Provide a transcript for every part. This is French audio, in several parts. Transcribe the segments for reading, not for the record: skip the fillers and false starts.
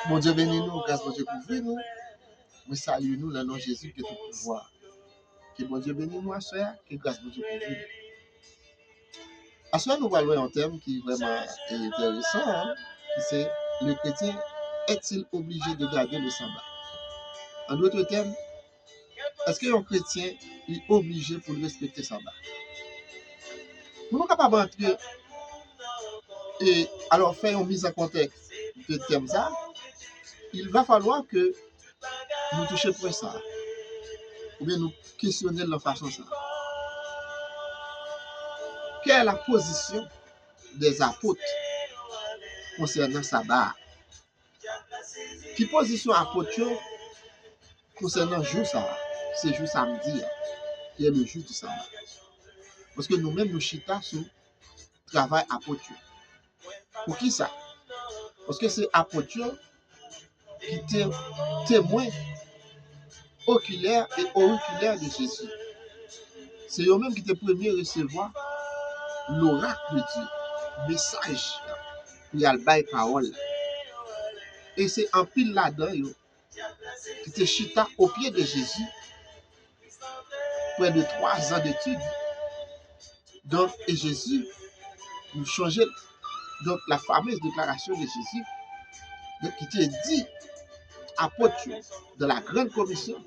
Mon Dieu bénis nous, grâce mon Dieu couvre nous. Nous saluons nous, le nom de Jésus, que tout pouvoir. Que mon Dieu bénis nous à soi, que grâce mon Dieu couvre nous. À soi, nous voyons un thème qui est vraiment intéressant, hein, qui c'est le chrétien est-il obligé de garder le sabbat? En d'autres termes, est-ce qu'un chrétien est obligé pour respecter le sabbat? Nous sommes capables d'entrer et alors faire une mise en contexte de thème ça, il va falloir que nous touchions pour ça, ou bien nous questionner de la façon ça. Quelle est la position des apôtres concernant le sabbat? Quelle position apôtre concernant le jour ça? C'est le jour samedi, qui est le jour du sabbat. Parce que nous-mêmes, nous chita sur le travail apôtre. Pour qui ça? Parce que c'est apôtre qui était témoin oculaire et auriculaire de Jésus. C'est eux-mêmes qui étaient premiers à recevoir l'oracle de Dieu, le message, pour y aller parole. Et c'est en pile là-dedans qui était chita au pied de Jésus, près de 3 ans d'études. Donc, et Jésus nous changeait donc la fameuse déclaration de Jésus, donc, qui était dit apôtre de la grande commission,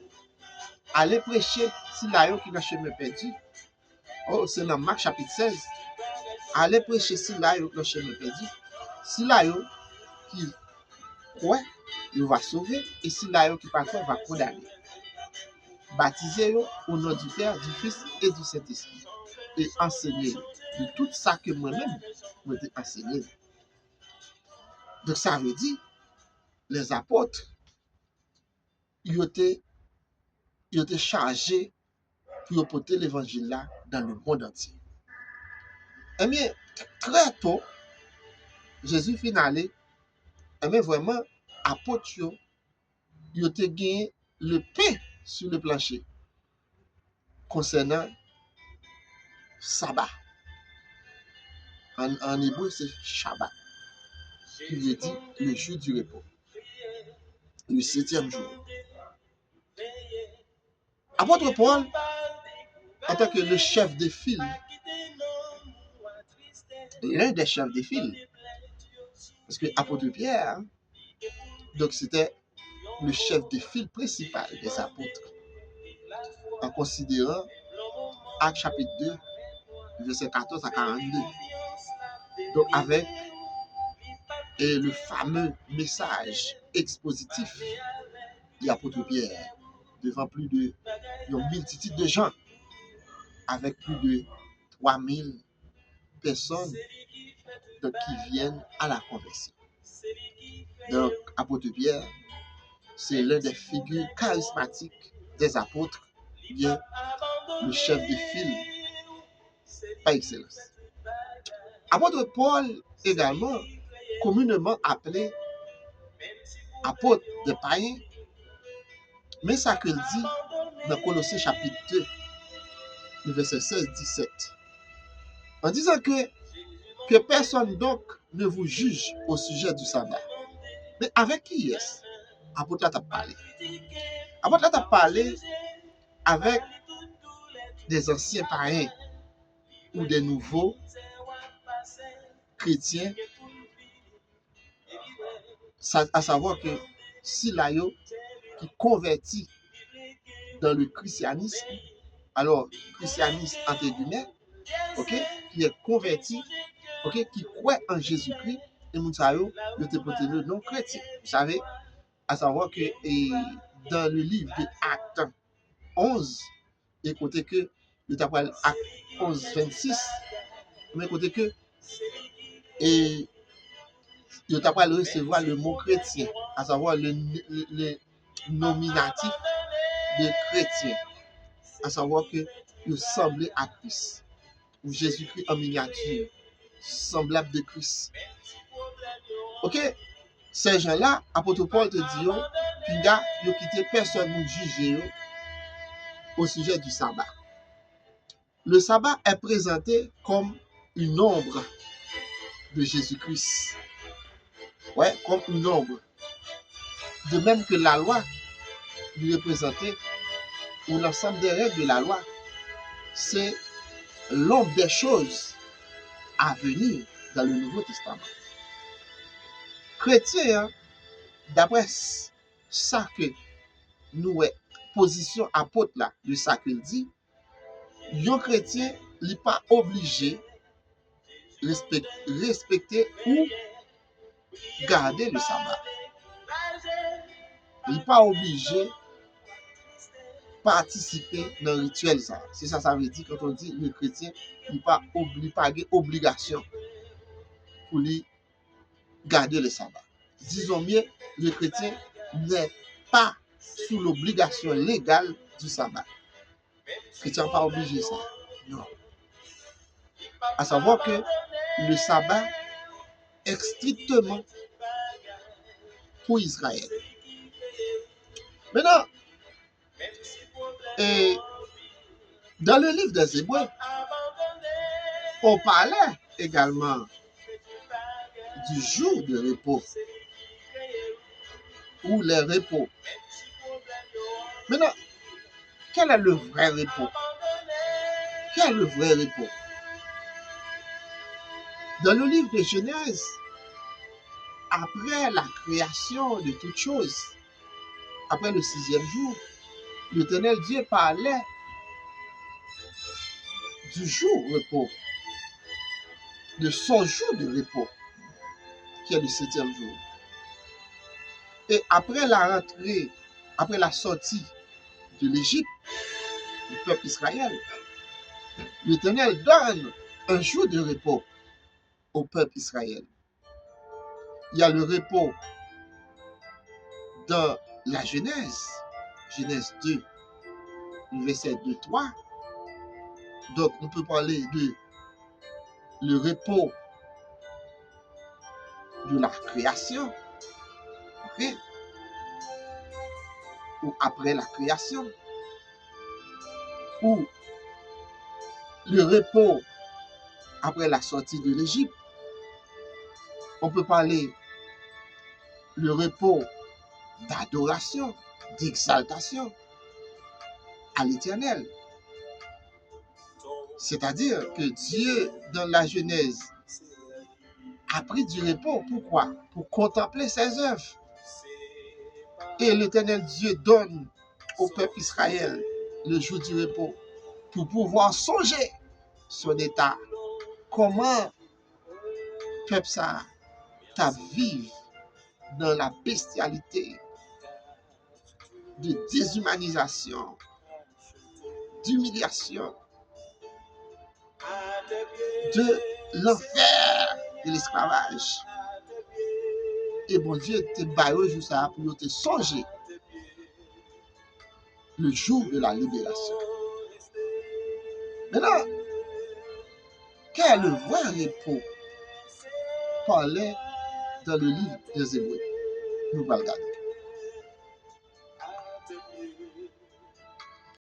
allez prêcher si là qui n'a chemin perdu. Oh, c'est dans Marc chapitre 16. Allez prêcher si là qui n'a chemin perdu. Si là qui croit, il va sauver, et si là qui pas croit, va condamner. Baptisez-vous au nom du Père, du Fils et du Saint-Esprit. Et enseignez de tout ça que moi-même m'ai enseigné. Donc ça veut dire, les apôtres, ils étaient chargés pour porter l'évangile là dans le monde entier. Eh bien, très tôt, Jésus finalé, eh bien vraiment, apôtres, ils ont gagné le pain sur le plancher concernant sabbat. En hébreu, c'est Shabbat, qui veut dire le jour du repos, le 7e jour. Apôtre Paul, en tant que le chef de file, l'un des chefs de file, parce que apôtre Pierre, donc c'était le chef de file principal des apôtres, en considérant Actes chapitre 2, verset 14 à 42. Donc avec le fameux message expositif de l'apôtre Pierre devant plus de une multitude de gens, avec plus de 3000 personnes donc, qui viennent à la conversion. Donc, apôtre Pierre, c'est l'un des figures charismatiques des apôtres, bien le chef de file par excellence. Apôtre Paul, également, communément appelé apôtre des païens, mais ça que dit dans Colossiens chapitre 2, le verset 16-17, en disant que personne donc ne vous juge au sujet du sabbat. Mais avec qui est-ce? Apôtre t'a parlé. Apôtre t'a parlé avec des anciens païens ou des nouveaux chrétiens, à savoir que si l'ayo qui convertit dans le christianisme, alors christianisme entre guillemets, ok, qui est converti, ok, qui croit en Jésus-Christ, et Mounsayo, il te porté le nom chrétien. Vous savez, à savoir que dans le livre de Actes 11, écoutez que le t'appelle Actes 11, 26, mais écoutez que et il t'appelle recevoir le mot chrétien, à savoir le nominatif de chrétien, à savoir que il semblait à Christ, ou Jésus-Christ en miniature, semblable de Christ. Ok, ces gens-là, apôtre Paul te dit, qu'il y a quitté personne pour juger au sujet du sabbat. Le sabbat est présenté comme une ombre de Jésus-Christ. Ouais, comme une ombre. De même que la loi lui représentait, ou l'ensemble des règles de la loi, c'est l'ombre des choses à venir dans le Nouveau Testament. Chrétien, hein, d'après ça que nous, position apôtre là, de ça qu'il dit, un chrétien n'est pas obligé de respecter ou garder le sabbat. Il n'est pas obligé de participer dans le rituel. C'est ça, ça veut dire quand on dit le chrétien n'est pas obligation pour lui garder le sabbat. Disons mieux, le chrétien n'est pas sous l'obligation légale du sabbat. Le chrétien n'est pas obligé ça. Non. À savoir que le sabbat est strictement pour Israël. Maintenant, dans le livre des Hébreux, on parlait également du jour de repos ou les repos. Maintenant, quel est le vrai repos? Quel est le vrai repos? Dans le livre de Genèse, après la création de toutes choses, après le 6e jour, l'Éternel Dieu parlait du jour repos, de son jour de repos, qui est le 7e jour. Et après la rentrée, après la sortie de l'Égypte, du peuple Israël, l'Éternel donne un jour de repos au peuple Israël. Il y a le repos dans la Genèse, Genèse 2, verset 2-3. Donc, on peut parler de le repos de la création, ok? Ou après la création, ou le repos après la sortie de l'Égypte. On peut parler le repos d'adoration, d'exaltation à l'Éternel. C'est-à-dire que Dieu, dans la Genèse, a pris du repos. Pourquoi? Pour contempler ses œuvres. Et l'Éternel Dieu donne au peuple Israël le jour du repos pour pouvoir songer son état. Comment le peuple ça t'a vivre dans la bestialité de déshumanisation, d'humiliation, de l'enfer de l'esclavage. Et bon Dieu te baillé jour ça pour te songer le jour de la libération. Maintenant, quel est le vrai repos parlé dans le livre des Hébreux? Nous allons regarder.